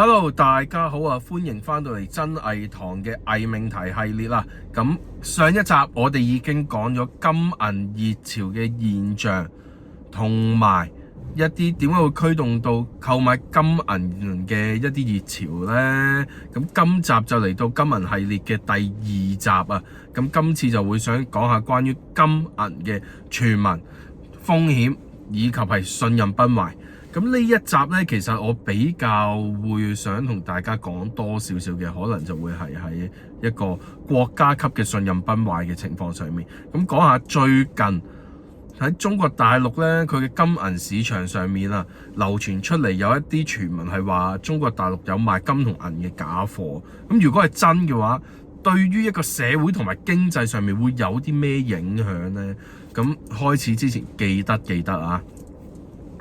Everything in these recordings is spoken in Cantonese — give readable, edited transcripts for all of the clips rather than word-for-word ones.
Hello，大家好啊！歡迎翻到嚟真偽堂嘅偽命題系列啦。咁上一集我哋已經講咗金銀熱潮嘅現象，同埋一啲點解會驅動到購買金銀嘅一啲熱潮呢？咁今集就嚟到金銀系列嘅第二集啊！咁今次就會想講下關於金銀嘅傳聞、風險以及係信任崩壞。咁呢一集呢，其實我比較會想同大家講多少少嘅，可能就會係喺一個國家級嘅信任崩壞嘅情況上面。咁講下最近喺中國大陸呢，佢嘅金銀市場上面啊，流傳出嚟有一啲傳聞係話中國大陸有賣金同銀嘅假貨。咁如果係真嘅話，對於一個社會同埋經濟上面會有啲咩影響呢？咁開始之前記得啊！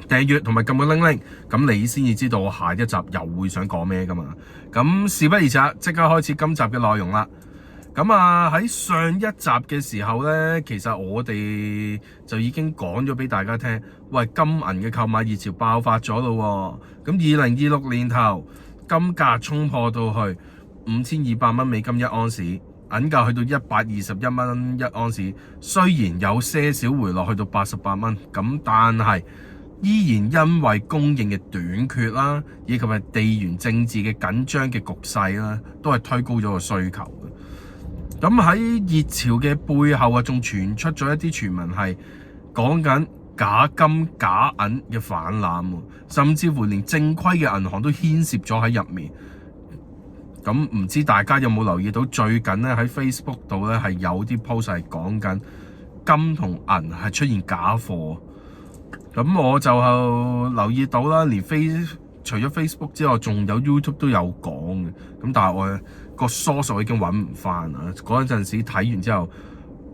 訂閱同埋撳個鈴鈴，咁你先至知道我下一集又會想講咩噶嘛。咁事不宜遲，即刻開始今集嘅內容啦。咁啊喺上一集嘅時候呢，其實我哋就已經講咗俾大家聽，喂，金銀嘅購買熱潮爆發咗咯。咁2026年頭，金價衝破到去5200蚊美金一盎司，銀價去到121蚊一盎司。雖然有些少回落去到88蚊，咁但係依然因為供應嘅短缺啦，以及係地緣政治嘅緊張嘅局勢啦，都係推高咗個需求嘅。咁喺熱潮嘅背後啊，仲傳出咗一啲傳聞係講緊假金假銀嘅泛濫，甚至乎連正規嘅銀行都牽涉咗喺入面。咁唔知大家有冇留意到最近咧喺 Facebook 度咧係有啲 post 係講緊金同銀係出現假貨。咁我就留意到啦，連除咗 Facebook 之外，仲有 YouTube 都有講嘅。咁但係我個 source 已經揾唔翻啦。嗰陣時睇完之後，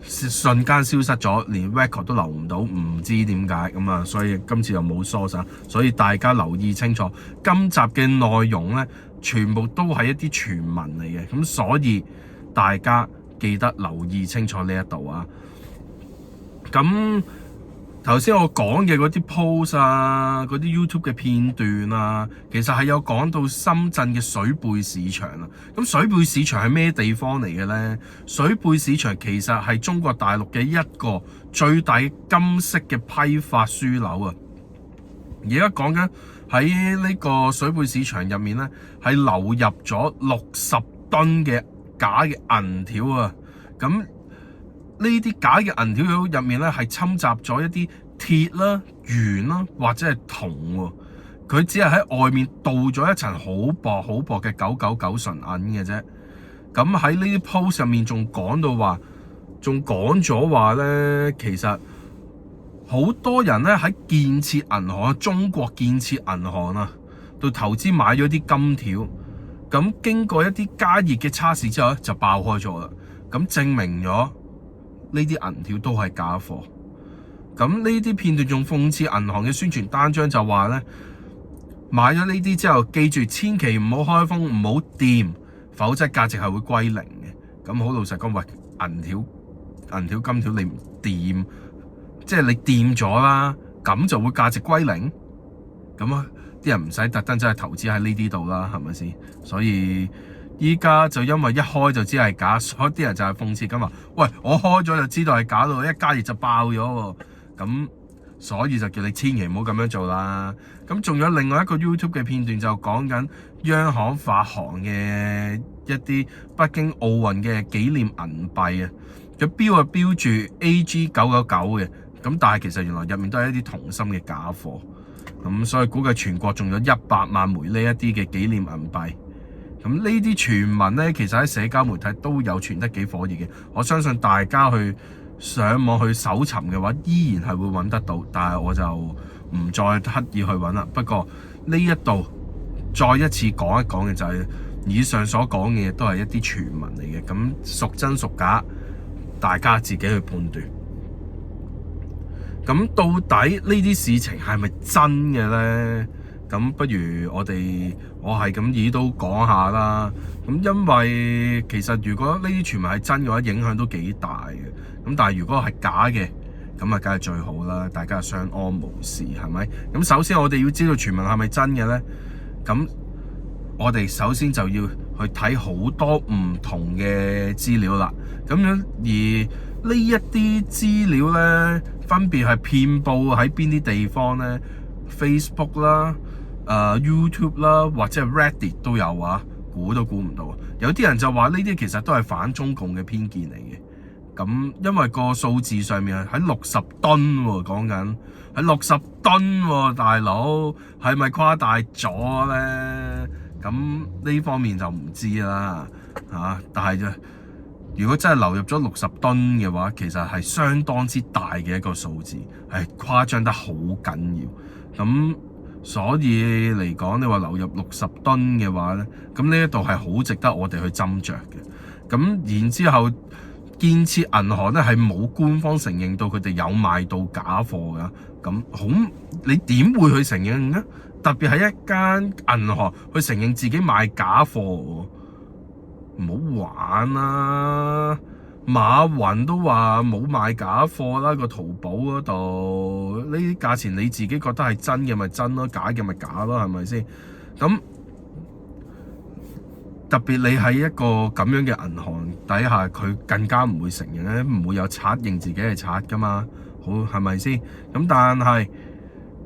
瞬間消失咗，連 record 都留唔到，唔知點解咁啊！所以今次又冇 source，所以大家留意清楚，今集嘅內容呢，全部都係一啲傳聞嚟嘅。咁所以大家記得留意清楚呢一度啊。咁頭先我講嘅嗰啲 post 啊，嗰啲 YouTube 嘅片段啊，其實係有講到深圳嘅水貝市場啊。咁水貝市場係咩地方嚟嘅呢？水貝市場其實係中國大陸嘅一個最大金色嘅批發樞紐啊。而家講緊喺呢個水貝市場入面呢，係流入咗60噸嘅假嘅銀條啊。咁呢啲假嘅銀條入面咧，係侵襲咗一啲鐵啦、鉛啦，或者係銅喎。佢只係喺外面鍍咗一層好薄嘅999純銀嘅啫。咁喺呢啲 post 上面仲講到話，仲講咗話咧，其實好多人咧喺建設銀行、中國建設銀行啊，度投資買咗啲金條。咁經過一啲加熱嘅測試之後咧，就爆開咗啦。咁證明咗呢啲銀條都係假貨。咁呢啲片段仲諷刺銀行嘅宣傳單張，就話咧，買咗呢啲之後，記住千祈唔好開封，唔好掂，否則價值係會歸零嘅。咁好老實講，喂，銀條金條你唔掂，即係你掂咗啦，咁就會價值歸零。咁啊，啲人唔使特登真係投資喺呢啲度啦，係咪先？所以依家就因為一開就知係假，所以啲人就係諷刺咁話，喂，我開咗就知道係假咯，一加熱就爆咗喎。咁所以就叫你千祈唔好咁樣做啦。咁仲有另外一個 YouTube 嘅片段就講緊央行發行嘅一啲北京奧運嘅紀念銀幣啊，個標係標住 AG999嘅，咁但係其實原來入面都係一啲銅芯嘅假貨。咁所以估計全國仲有100萬枚呢一啲嘅紀念銀幣。咁呢啲傳聞呢，其實喺社交媒體都有傳得幾火熱嘅。我相信大家去上網去搜尋嘅話，依然係會揾得到，但係我就唔再刻意去揾啦。不過呢一度再一次講一講嘅就係以上所講嘅嘢都係一啲傳聞嚟嘅，咁屬真屬假，大家自己去判斷。咁到底呢啲事情係咪真嘅呢？咁不如我係咁意都講下啦。咁因為其實如果呢啲傳聞係真嘅話，影響都幾大嘅。咁但係如果係假嘅，咁啊梗係最好啦，大家相安無事，係咪？咁首先我哋要知道傳聞係咪真嘅呢？咁我哋首先就要去睇好多唔同嘅資料啦。咁樣而呢一啲資料呢，分別係遍佈喺邊啲地方呢？ Facebook 啦、YouTube 啦，或者係 Reddit 都有啊，估都估唔到。有啲人就話呢啲其實都係反中共嘅偏見嚟嘅。咁因為個數字上面喺60噸喎，講緊喺60噸喎，大佬係咪誇大咗呢？咁呢方面就唔知啦嚇。但係如果真係流入咗60噸嘅話，其實係相當之大嘅一個數字，係誇張得好緊要。咁所以嚟講，你話流入60噸嘅話咧，咁呢一度係好值得我哋去斟酌嘅。咁然之後，建設銀行咧係冇官方承認到佢哋有賣到假貨㗎。咁好，你點會去承認呢？特別係一間銀行去承認自己賣假貨，唔好玩啦！馬雲都話冇賣假貨啦，個淘寶嗰度呢啲價錢你自己覺得係真嘅咪真咯，假嘅咪假咯，係咪先？咁特別你喺一個咁樣嘅銀行底下，佢更加唔會承認咧，唔會有賊認自己係賊噶嘛，好係咪先？咁但係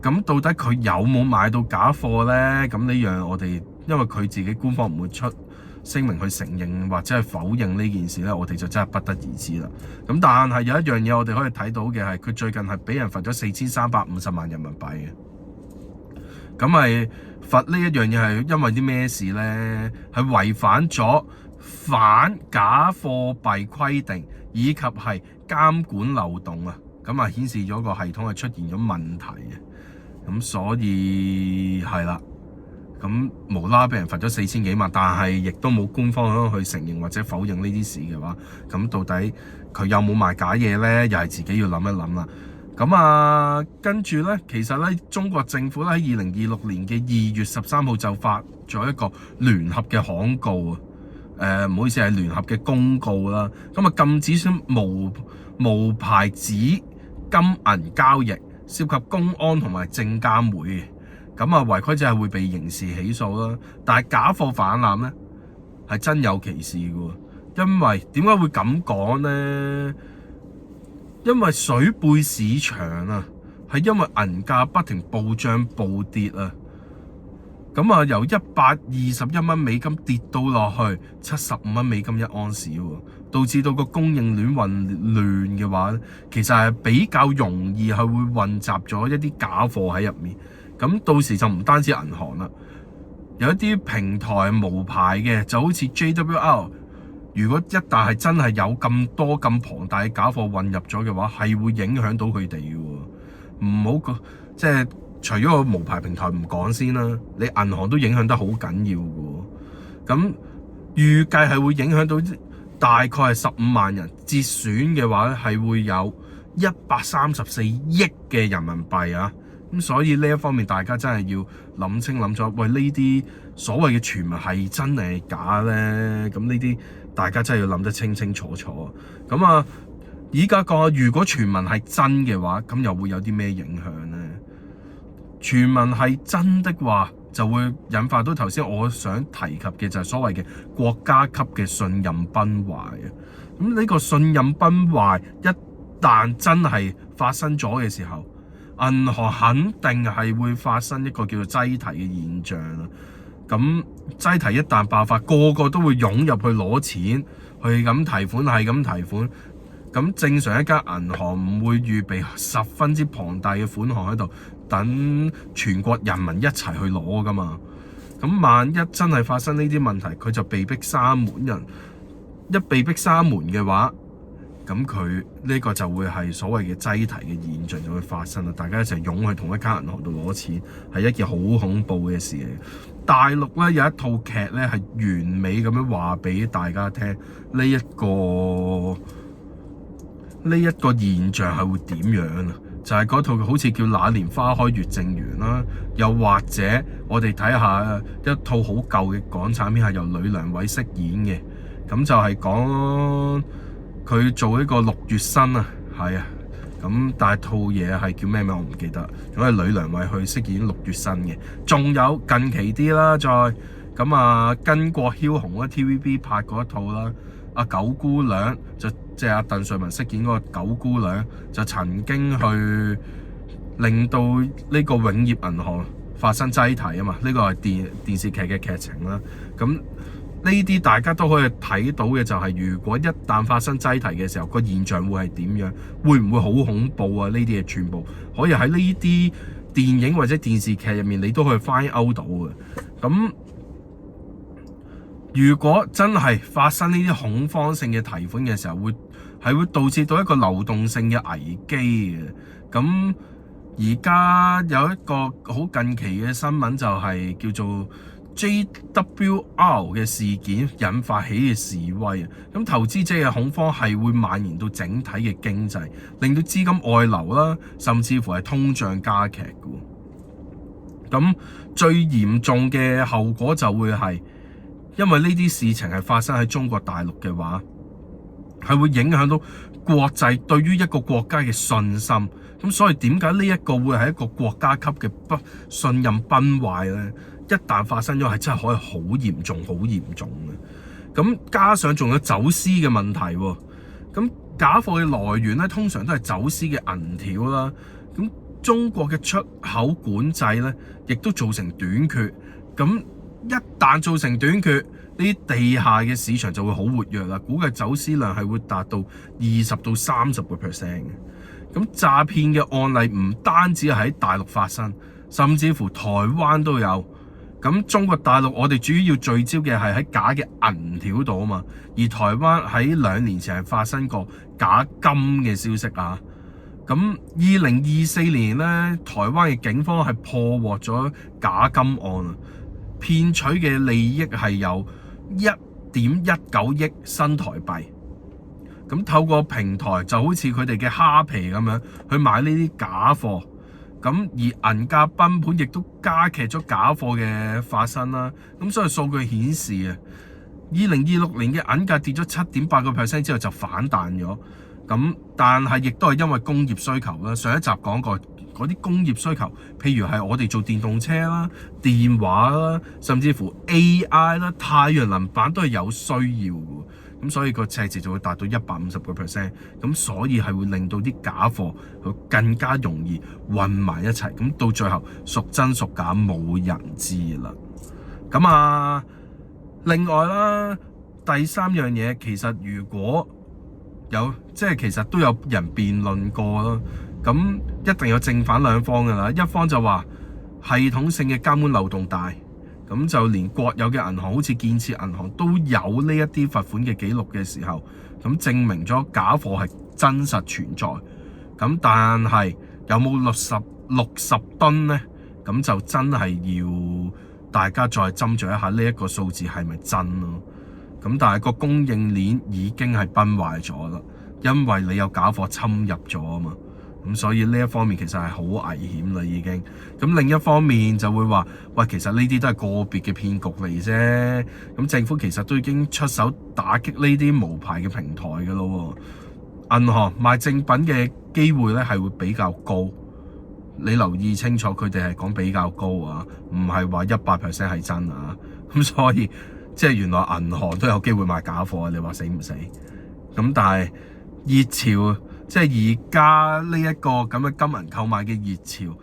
咁到底佢有冇買到假貨咧？咁呢樣我哋因為佢自己官方唔會出聲明去承認或者係否認呢件事咧，我哋就真係不得而知啦。咁但係有一樣嘢我哋可以睇到嘅係，佢最近係俾人罰咗4350萬人民幣嘅。咁係罰呢一樣嘢係因為啲咩事咧？係違反咗反假貨幣規定以及係監管漏洞啊！咁啊顯示咗個系統係出現咗問題嘅。咁所以係啦。咁無啦啦俾人罰咗4000幾萬，但係亦都冇官方去承認或者否認呢啲事嘅話，咁到底佢有冇賣假嘢呢？又係自己要諗一諗啦。咁跟住呢，其實呢，中國政府咧喺2026年嘅2月13號就發咗一個聯合嘅刊告啊，唔好意思係聯合嘅公告啦。咁禁止無牌紙金銀交易，涉及公安同埋證監會。咁違規者係會被刑事起訴啦，但係假貨氾濫咧係真有其事嘅喎。因為點解會咁講呢？因為水貝市場啊，係因為銀價不停暴漲暴跌啊，咁由121蚊美金跌到落去75蚊美金一盎司喎，導致到個供應鏈混亂嘅話，其實係比較容易係會混雜咗一啲假貨喺入面。咁到時就唔單止銀行啦，有一啲平台無牌嘅，就好似 JWR， 如果一旦係真係有咁多咁龐大嘅假貨混入咗嘅話，係會影響到佢哋嘅喎。唔好即係除咗個無牌平台唔講先啦，你銀行都影響得好緊要嘅喎。咁預計係會影響到大概係15萬人，折損嘅話係會有134億嘅人民幣啊！咁所以呢一方面，大家真係要諗清諗楚，喂，呢啲所謂嘅傳聞係真定係假咧？咁呢啲大家真係要諗得清清楚楚。咁而家講，如果傳聞係真嘅話，咁又會有啲咩影響呢？傳聞係真的話，就會引發到頭先我想提及嘅就係所謂嘅國家級嘅信任崩壞啊！咁呢個信任崩壞一旦真係發生咗嘅時候，銀行肯定係會發生一個叫做擠提嘅現象啦。咁擠提一旦爆發，個個都會湧入去攞錢，去咁提款，係咁提款。咁正常一間銀行唔會預備十分之龐大嘅款項喺度等全國人民一齊去攞噶嘛。咁萬一真係發生呢啲問題，佢就被逼閂門人。一被逼閂門嘅話，咁佢呢個就會係所謂嘅擠提嘅現象就會發生啦。大家一齊湧去同一間銀行度攞錢，係一件好恐怖嘅事嚟。大陸咧有一套劇咧係完美咁樣話俾大家聽，呢一個現象係會點樣啊？就係嗰套好似叫《那年花開月正圓》啦，又或者我哋睇下一套好舊嘅港產片係由呂良偉飾演嘅，咁就係講佢做一個陸月笙啊，係啊，咁但係套嘢係叫咩名我唔記得，咁係呂良偉去飾演陸月笙嘅。仲有近期啲啦，再咁啊，巾幗梟雄啦 ，TVB 拍過一套啦，阿九姑娘就即係阿鄧萃雯飾演嗰個九姑娘，就曾經去令到呢個永業銀行發生擠提啊嘛，呢個係電視劇嘅劇情啦。咁呢啲大家都可以睇到嘅就係，如果一旦發生擠提嘅時候，個現象會係點樣？會唔會好恐怖啊？呢啲嘢全部可以喺呢啲電影或者電視劇入面，你都可以 find out 到嘅。咁如果真係發生呢啲恐慌性嘅提款嘅時候，會導致到一個流動性嘅危機嘅。咁而家有一個好近期嘅新聞就係叫做 JWR 嘅事件引發起嘅示威啊。咁投資者嘅恐慌係會蔓延到整體嘅經濟，令到資金外流啦，甚至乎係通脹加劇嘅。咁最嚴重嘅後果就會係，因為呢啲事情係發生喺中國大陸嘅話，係會影響到國際對於一個國家嘅信心。咁所以點解呢一個會係一個國家級嘅不信任崩壞呢？一旦發生咗，係真係可以好嚴重、好嚴重嘅。咁加上仲有走私嘅問題喎。咁假貨嘅來源咧，通常都係走私嘅銀條啦。咁中國嘅出口管制咧，亦都造成短缺。咁一旦造成短缺，呢啲地下嘅市場就會好活躍啦。估計走私量係會達到20%到30%嘅。咁詐騙嘅案例唔單止係喺大陸發生，甚至乎台灣都有。咁中國大陸我哋主要聚焦嘅係喺假嘅銀條度啊嘛，而台灣喺2年前係發生過假金嘅消息啊。咁2024年咧，台灣嘅警方係破獲咗假金案啊，騙取嘅利益係有1.19億新台幣。咁透過平台就好似佢哋嘅蝦皮咁樣去買呢啲假貨，咁而銀價崩盤亦都加劇咗假貨嘅發生啦。咁所以數據顯示啊，2026年嘅銀價跌咗7.8% 之後就反彈咗。咁但係亦都係因為工業需求啦。上一集講過嗰啲工業需求，譬如係我哋做電動車啦、電話啦，甚至乎 AI 啦、太陽能板都係有需要嘅。咁所以個赤字就會達到150%，咁所以係會令到啲假貨佢更加容易混埋一齊，咁到最後孰真孰假冇人知啦。咁啊，另外啦，第3樣嘢其實如果有其實都有人辯論過啦，咁一定有正反兩方㗎啦。一方就話系統性嘅監管漏洞大。咁就連國有嘅銀行，好似建設銀行都有呢一啲罰款嘅記錄嘅時候，咁證明咗假貨係真實存在。咁但係有冇60噸呢？咁就真係要大家再斟酌一下呢一個數字係咪真咯？咁但係個供應鏈已經係崩壞咗啦，因為你有假貨侵入咗啊嘛。咁所以呢一方面其實係好危險啦，已經。咁另一方面就會話，喂，其實呢啲都係個別嘅騙局嚟啫。咁政府其實都已經出手打擊呢啲無牌嘅平台㗎咯。銀行賣正品嘅機會咧係會比較高。你留意清楚，佢哋係講比較高啊，唔係話100% 係真啊。咁所以原來銀行都有機會賣假貨啊！你話死唔死？咁但係熱潮。而家呢一個咁嘅金銀購買嘅熱潮，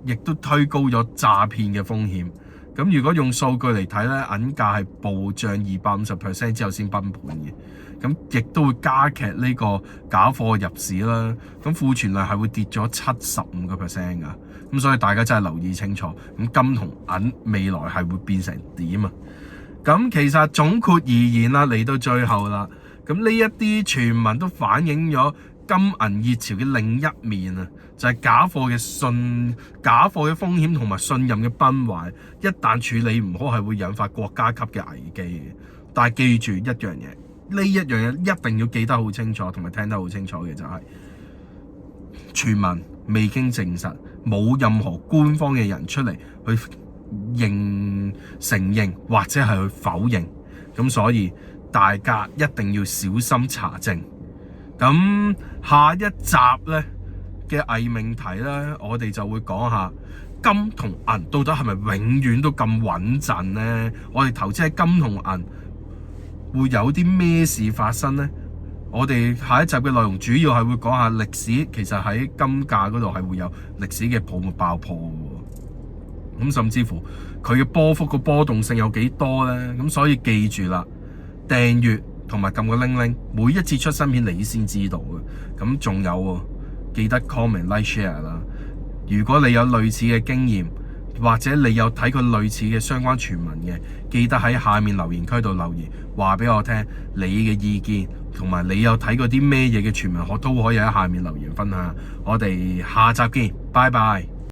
亦都推高咗詐騙嘅風險。咁如果用數據嚟睇咧，銀價係暴漲250% 之後先崩盤嘅。咁亦都會加劇呢個假貨入市啦。咁庫存量係會跌咗75% 噶。咁所以大家真係留意清楚。咁金同銀未來係會變成點啊？咁其實總括而言啦，嚟到最後啦，咁呢一啲傳聞都反映咗金銀熱潮嘅另一面啊，就係假貨嘅風險同埋信任嘅崩壞，一旦處理唔好係會引發國家級嘅危機嘅。但係記住一樣嘢，呢一樣嘢一定要記得好清楚，同埋聽得好清楚嘅就係傳聞未經證實，冇任何官方嘅人出嚟去承認或者係去否認，咁所以大家一定要小心查證。咁下一集咧嘅偽命題咧，我哋就會講下金同銀到底係咪永遠都咁穩陣呢？我哋投資喺金同銀會有啲咩事發生呢？我哋下一集嘅內容主要係會講下歷史，其實喺金價嗰度係會有歷史嘅泡沫爆破嘅，咁甚至乎佢嘅波幅個波動性有幾多呢？咁所以記住啦，訂閱同埋撳個鈴鈴，每一次出新片你先知道嘅。咁仲有喎，記得 comment like share 啦。如果你有類似嘅經驗，或者你有睇過類似嘅相關傳聞嘅，記得喺下面留言區度留言，話俾我聽你嘅意見，同埋你有睇過啲咩嘢嘅傳聞，我都可以喺下面留言分享。我哋下集見，拜拜。